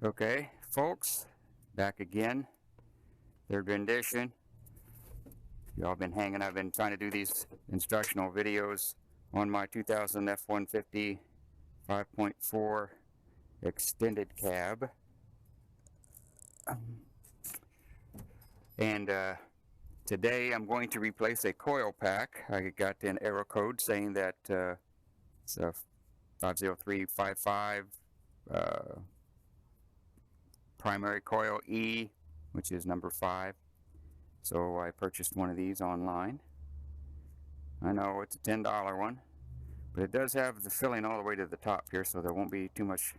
Okay, folks, back again. Third rendition. Y'all been hanging. I've been trying to do these instructional videos on my 2000 F150 5.4 extended cab. And today I'm going to replace a coil pack. I got an error code saying that it's a 50355 primary coil E, which is number 5. So I purchased one of these online. I know it's a $10 one, but it does have the filling all the way to the top here, so there won't be too much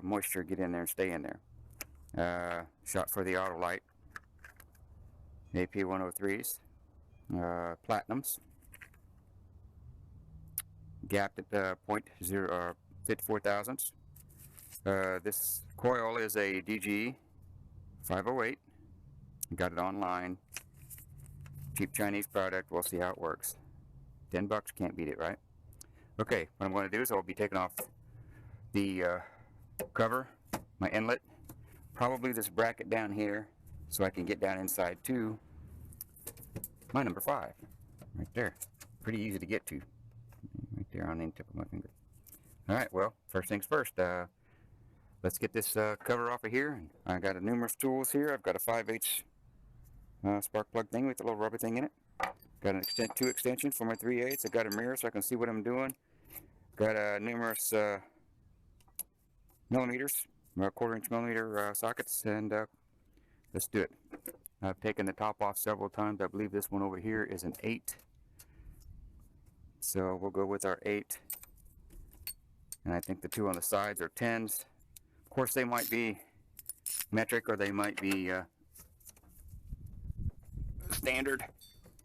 moisture get in there and stay in there. Shot for the auto light, AP 103s, platinums, gapped at 0.54 thousandths. This coil is a DG 508. Got it online. Cheap Chinese product. We'll see how it works. $10, can't beat it, right? Okay, what I'm going to do is I'll be taking off the cover, my inlet, probably this bracket down here, so I can get down inside to my number 5. Right there. Pretty easy to get to. Right there on the tip of my finger. Alright, well, first things first. Let's get this cover off of here. I got numerous tools here. I've got a 5/8 spark plug thing with a little rubber thing in it. Got an 2 extensions for my 3/8. I got a mirror so I can see what I'm doing. Got numerous millimeters, 1/4 millimeter sockets, and let's do it. I've taken the top off several times. I believe this one over here is an 8. So we'll go with our 8. And I think the 2 on the sides are 10s. Of course, they might be metric or they might be standard.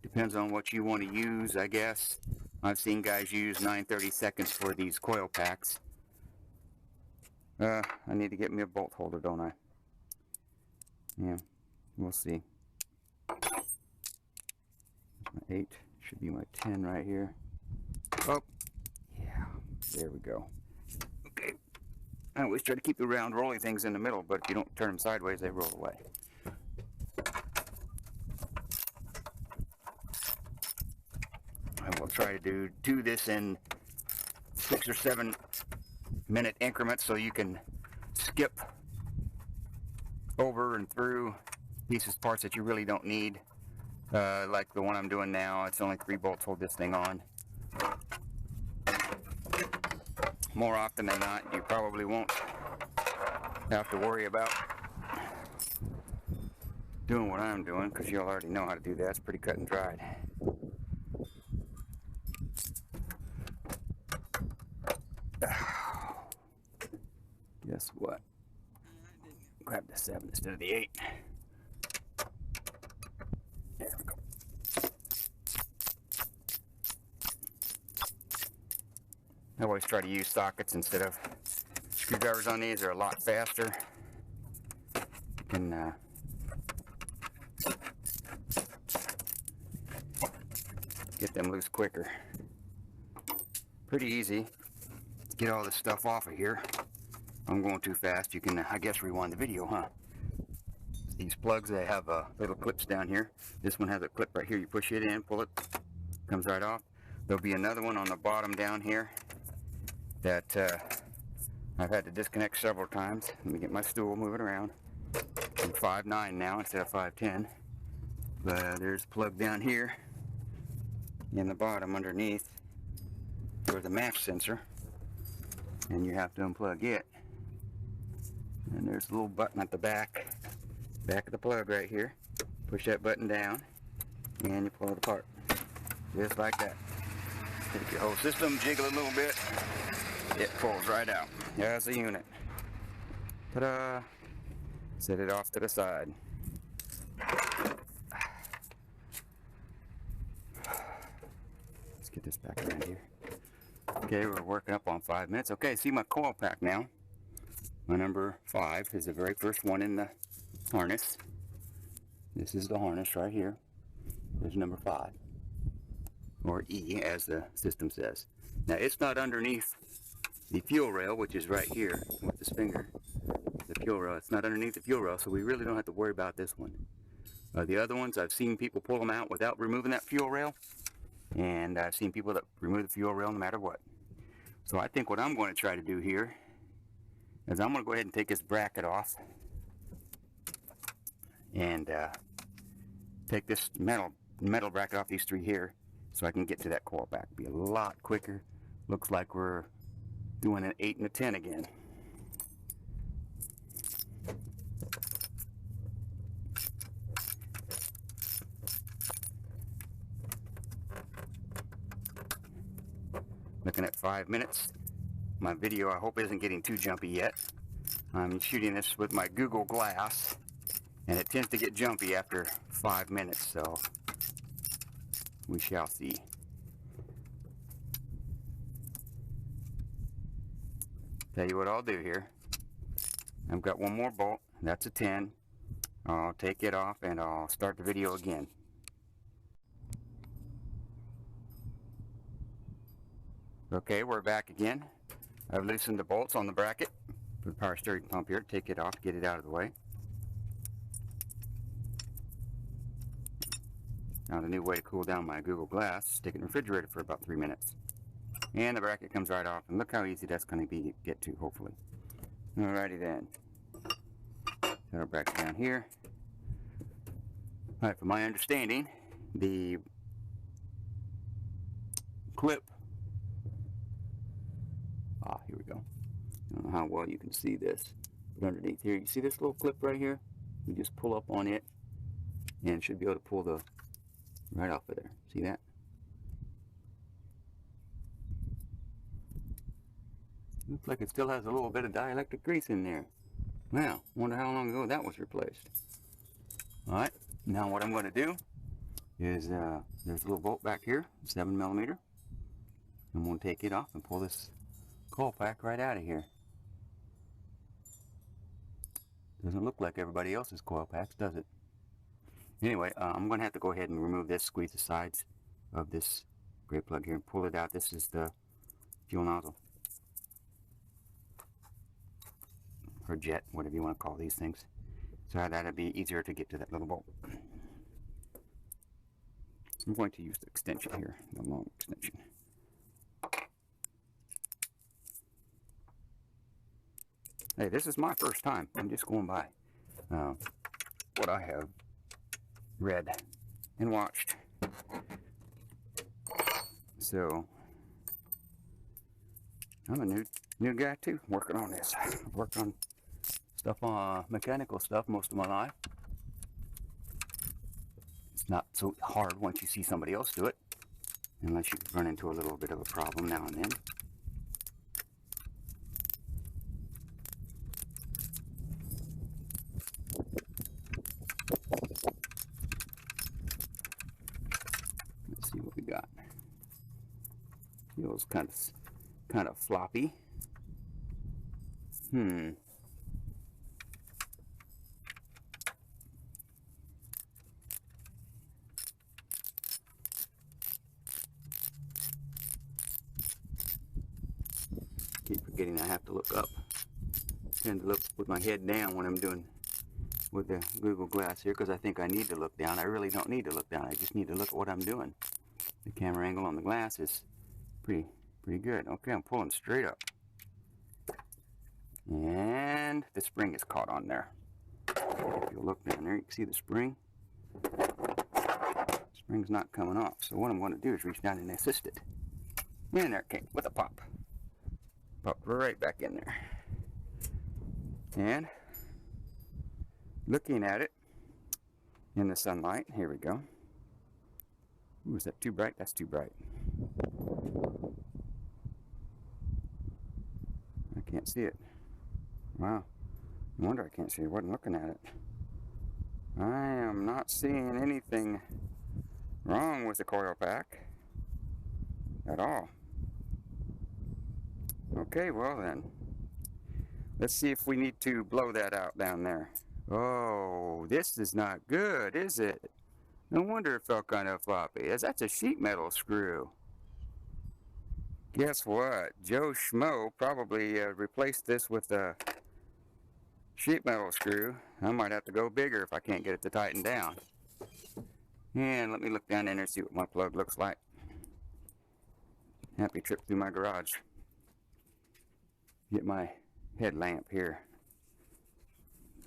Depends on what you want to use, I guess. I've seen guys use 9/32 for these coil packs. I need to get me a bolt holder, don't I? Yeah, we'll see. My 8 should be my 10 right here. Oh, yeah, there we go. Okay. I always try to keep the round rolling things in the middle, but if you don't turn them sideways, they roll away. I will try to do this in 6 or 7 minute increments so you can skip over and through pieces, parts that you really don't need. Like the one I'm doing now, it's only 3 bolts hold this thing on. More often than not, you probably won't have to worry about doing what I'm doing because you'll already know how to do that. It's pretty cut and dried. Guess what? I didn't grab the 7 instead of the 8. There we go. I always try to use sockets instead of screwdrivers on these. They're a lot faster. You can get them loose quicker. Pretty easy to get all this stuff off of here. I'm going too fast. You can, I guess, rewind the video, huh? These plugs, they have little clips down here. This one has a clip right here. You push it in, pull it, comes right off. There'll be another one on the bottom down here that I've had to disconnect several times. Let me get my stool moving around. I'm 5'9" now instead of 5'10". But there's a plug down here in the bottom underneath for the match sensor. And you have to unplug it. And there's a little button at the back of the plug right here. Push that button down and you pull it apart. Just like that. Take your whole system, jiggle it a little bit. It pulls right out as a unit. Ta-da! Set it off to the side. Let's get this back around here. Okay, we're working up on 5 minutes. Okay, see my coil pack now. My number 5 is the very first one in the harness. This is the harness right here. There's number 5. Or E, as the system says. Now, it's not underneath the fuel rail, which is right here with this finger. fuel rail. It's not underneath the fuel rail, so we really don't have to worry about this one. The other ones, I've seen people pull them out without removing that fuel rail, and I've seen people that remove the fuel rail no matter what. So I think what I'm going to try to do here is I'm going to go ahead and take this bracket off and take this metal bracket off these three here so I can get to that coil pack. Be a lot quicker. Looks like we're doing an 8 and a 10 again. Looking at 5 minutes. My video, I hope, isn't getting too jumpy yet. I'm shooting this with my Google Glass, and it tends to get jumpy after 5 minutes, so we shall see. Tell you what I'll do here. I've got one more bolt. That's a 10. I'll take it off and I'll start the video again. Okay, we're back again. I've loosened the bolts on the bracket for the power steering pump here. Take it off, get it out of the way. Now the new way to cool down my Google Glass, stick it in the refrigerator for about 3 minutes. And the bracket comes right off, and look how easy that's going to be to get to, hopefully. Alrighty then. Set our bracket down here. Alright, from my understanding, the clip, here we go. I don't know how well you can see this, but underneath here, you see this little clip right here? You just pull up on it, and should be able to pull the right off of there. See that? Looks like it still has a little bit of dielectric grease in there. Well, wonder how long ago that was replaced. Alright, now what I'm going to do is, there's a little bolt back here, 7mm. I'm going to take it off and pull this coil pack right out of here. Doesn't look like everybody else's coil packs, does it? Anyway, I'm going to have to go ahead and remove this, squeeze the sides of this gray plug here and pull it out. This is the fuel nozzle. Or jet, whatever you want to call these things. So that'll be easier to get to that little bolt. I'm going to use the extension here, the long extension. Hey, this is my first time. I'm just going by what I have read and watched. So I'm a new guy too, working on this. I've worked on stuff, mechanical stuff most of my life. It's not so hard once you see somebody else do it, unless you run into a little bit of a problem now and then. Let's see what we got. Feels kind of floppy. Keep forgetting I have to look up. I tend to look with my head down when I'm doing with the Google Glass here, because I think I need to look down. I really don't need to look down. I just need to look at what I'm doing. The camera angle on the glass is pretty good. Okay, I'm pulling straight up. And the spring is caught on there. If you look down there, you can see the spring. The spring's not coming off. So what I'm going to do is reach down and assist it. And there it came with a pop. Popped right back in there. And looking at it in the sunlight, here we go. Ooh, is that too bright? That's too bright. I can't see it. Wow. No wonder I can't see it. I wasn't looking at it. I am not seeing anything wrong with the coil pack at all. Okay, well then. Let's see if we need to blow that out down there. Oh, this is not good, is it? No wonder it felt kind of floppy. That's a sheet metal screw. Guess what? Joe Schmo probably replaced this with a sheet metal screw. I might have to go bigger if I can't get it to tighten down. And let me look down in there and see what my plug looks like. Happy trip through my garage. Get my headlamp here.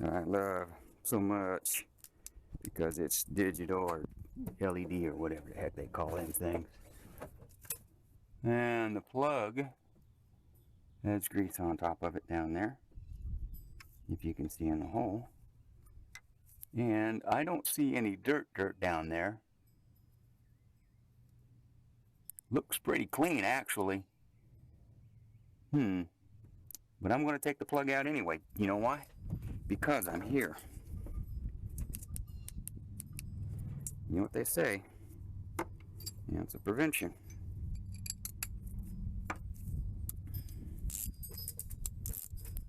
I love so much because it's digital or LED or whatever the heck they call them things. And the plug has grease on top of it down there, if you can see in the hole. And I don't see any dirt down there. Looks pretty clean, actually. But I'm going to take the plug out anyway. You know why? Because I'm here. You know what they say? Yeah, it's a prevention.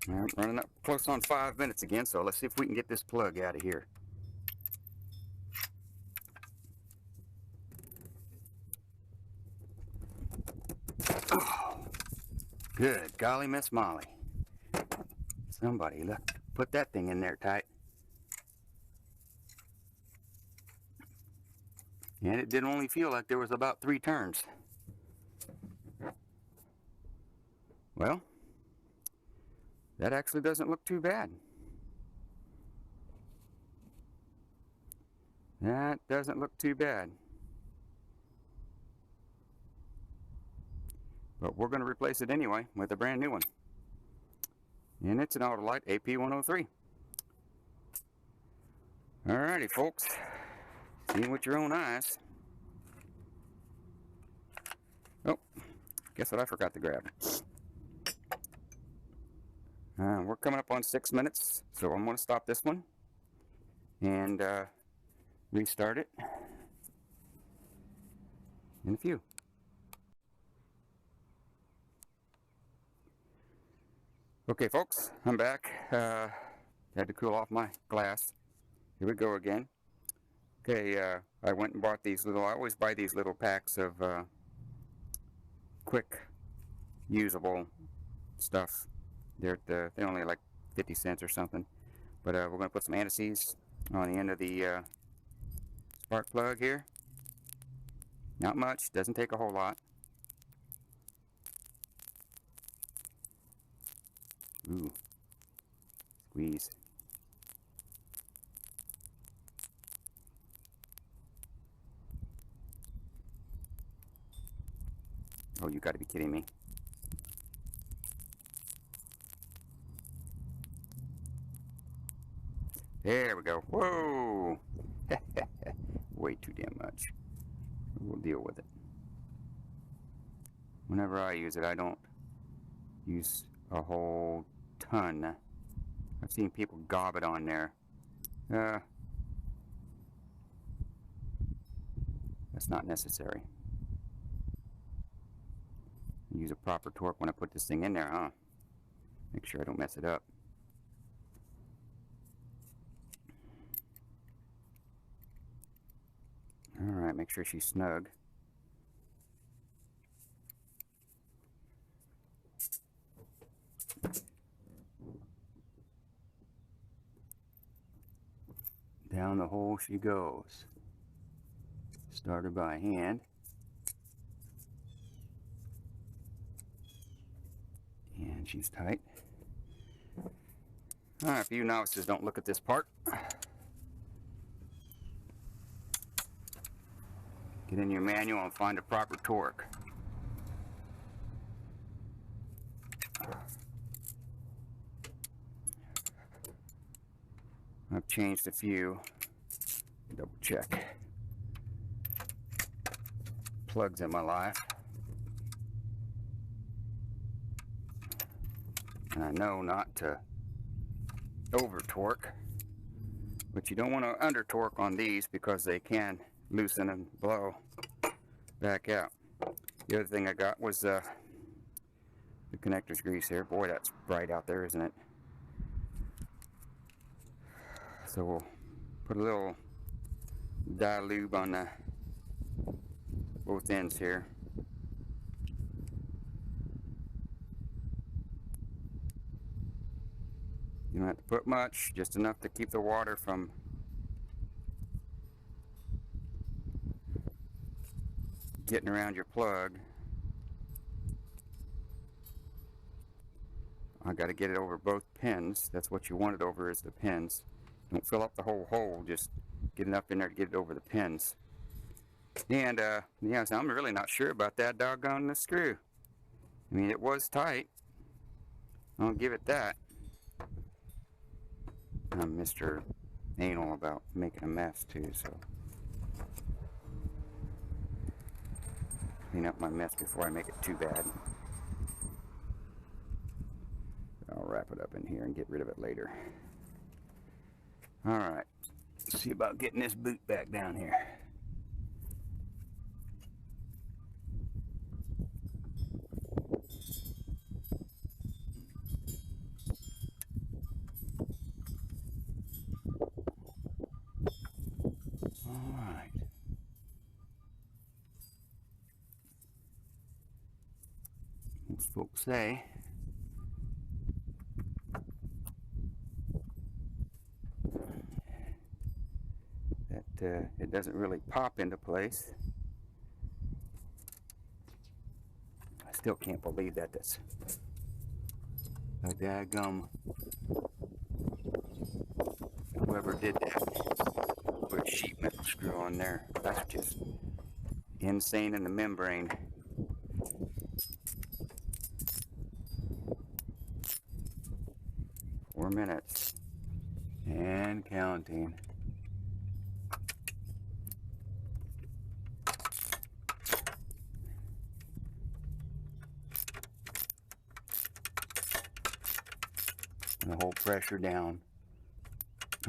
All right, running up close on 5 minutes again, so let's see if we can get this plug out of here. Oh, good golly, Miss Molly. Somebody look, put that thing in there tight. And it didn't only feel like there was about 3 turns. Well, that actually doesn't look too bad. That doesn't look too bad. But we're going to replace it anyway with a brand new one. And it's an Autolite AP103. Alrighty, folks. See with your own eyes. Oh, guess what I forgot to grab. We're coming up on 6 minutes, so I'm going to stop this one and restart it in a few. Okay, folks, I'm back. Had to cool off my glass. Here we go again. Okay, I went and bought these little, I always buy these little packs of quick usable stuff. They're only like 50 cents or something. But we're going to put some anti-seize on the end of the spark plug here. Not much, doesn't take a whole lot. Ooh, squeeze. Oh, you gotta be kidding me. There we go. Whoa! Way too damn much. We'll deal with it. Whenever I use it, I don't use a whole ton. I've seen people gob it on there. That's not necessary. Use a proper torque when I put this thing in there, huh? Make sure I don't mess it up. Alright, make sure she's snug. Down the hole she goes. Start her by hand. And she's tight. Alright, if you novices don't look at this part, get in your manual and find a proper torque. I've changed a few. Double check. Plugs in my life. And I know not to over torque, but you don't want to under torque on these because they can loosen and blow back out. The other thing I got was the connectors grease here. Boy, that's bright out there, isn't it? So we'll put a little dilube on the both ends here. You don't have to put much, just enough to keep the water from getting around your plug. I got to get it over both pins. That's what you want it over, is the pins. Don't fill up the whole hole, just get enough in there to get it over the pins. And yeah, so I'm really not sure about that doggone screw. I mean, it was tight, I'll give it that. I'm Mr. Anal about making a mess too, so clean up my mess before I make it too bad. I'll wrap it up in here and get rid of it later. Alright, let's see about getting this boot back down here. Alright. Most folks say that it doesn't really pop into place. I still can't believe that that's a daggum. Whoever did that put a sheet metal screw on there. That's just insane in the membrane. Four minutes and counting. And hold pressure down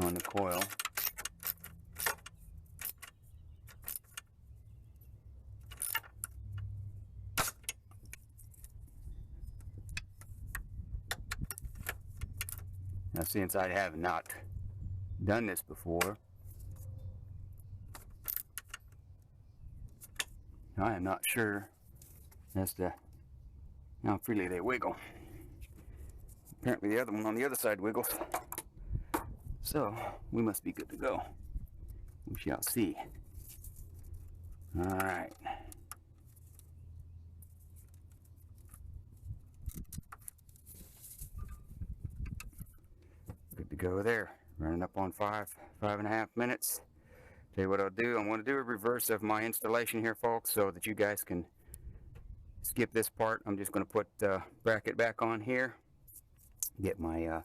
on the coil. Now, since I have not done this before, I am not sure as to how freely they wiggle. Apparently the other one on the other side wiggles. So, we must be good to go. We shall see. Alright. Good to go there. Running up on 5.5 minutes. Tell you what I'll do. I'm going to do a reverse of my installation here, folks, so that you guys can skip this part. I'm just going to put the bracket back on here. Get my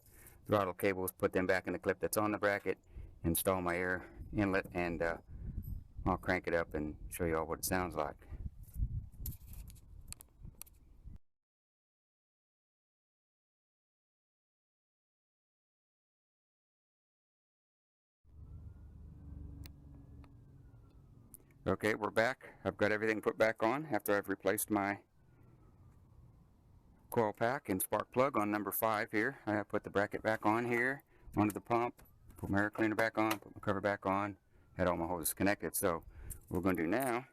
throttle cables, put them back in the clip that's on the bracket, install my air inlet, and I'll crank it up and show you all what it sounds like. Okay, we're back. I've got everything put back on after I've replaced my coil pack and spark plug on number 5 here. I have put the bracket back on here, onto the pump, put my air cleaner back on, put my cover back on, had all my hoses connected. So what we're going to do now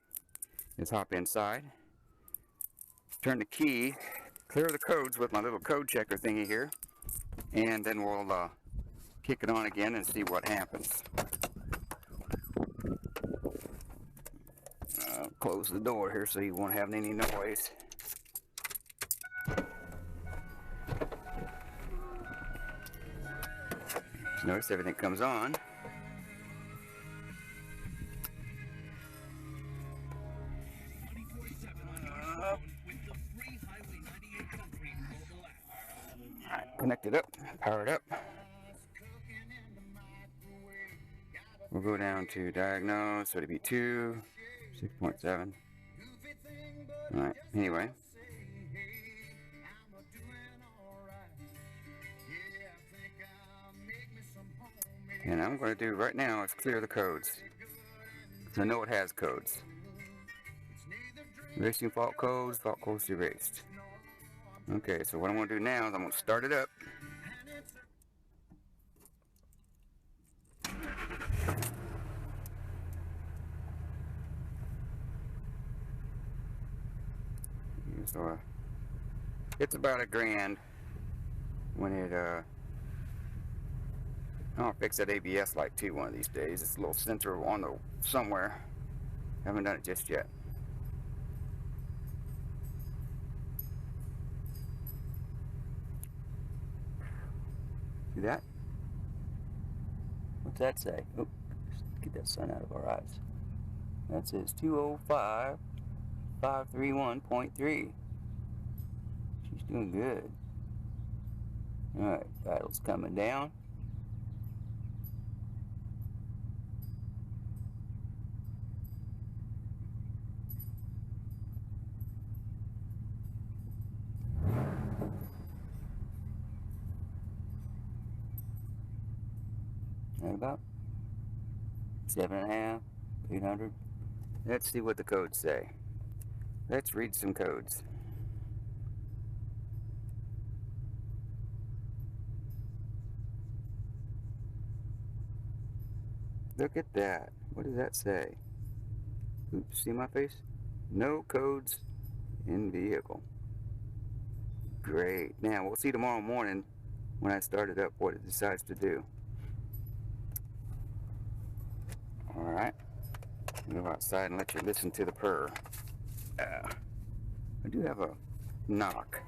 is hop inside, turn the key, clear the codes with my little code checker thingy here, and then we'll kick it on again and see what happens. Close the door here so you won't have any noise. Notice everything comes on. Alright, connect it up, power it up. We'll go down to diagnose, so it'll be 2, 6.7. Alright, anyway. And I'm going to do right now is clear the codes. I know it has codes. Erasing fault codes erased. Okay, so what I'm going to do now is I'm going to start it up. So it's about $1,000 when it I'll fix that ABS light too one of these days. It's a little sensor on the somewhere. Haven't done it just yet. See that? What's that say? Oh, get that sun out of our eyes. That says 205.531.3. She's doing good. Alright, idle's coming down. At about 7.5, 800. Let's see what the codes say. Let's read some codes. Look at that. What does that say? Oops, see my face? No codes in vehicle. Great. Now, we'll see tomorrow morning when I start it up what it decides to do. Alright. I'll go outside and let you listen to the purr. I do have a knock.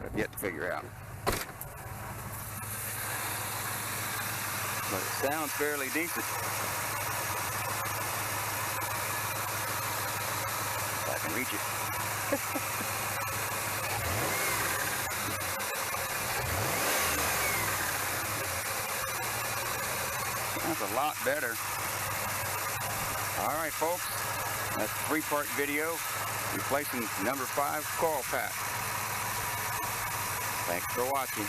I've yet to figure out. But it sounds fairly decent. If I can reach it. That's a lot better. Alright folks, that's a 3-part video replacing number 5 coil pack. Thanks for watching.